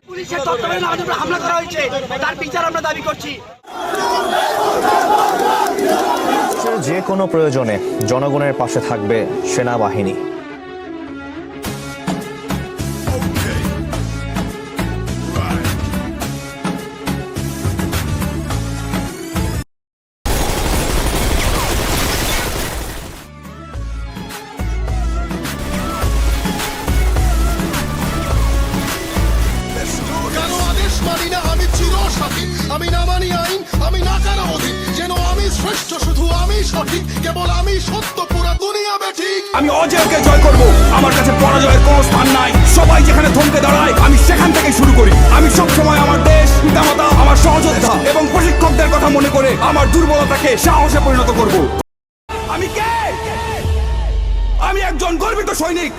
পুলিশের তত্ত্বাবধানে আমাদের উপর হামলা করা হয়েছে, তার বিচার আমরা দাবি করছি। যে কোনো প্রয়োজনে জনগণের পাশে থাকবে সেনাবাহিনী। আমি না মানি আইন, আমি না কারো অধীন, যেন আমি শ্রেষ্ঠ, শুধু আমি সঠিক, কেবল আমি সত্য, পুরা দুনিয়া বেঠিক। আমি অজয়কে জয় করব, আমার কাছে পরাজয়ের কোনো স্থান নাই। সবাই যেখানে থমকে দাঁড়ায় আমি সেখান থেকেই শুরু করি। আমি সবসময় আমার দেশ, পিতামাতা, আমার সহযোদ্ধা এবং প্রশিক্ষকদের কথা মনে করে আমার দুর্বলতাকে সাহসে পরিণত করব। আমি কে? আমি একজন গর্বিত সৈনিক।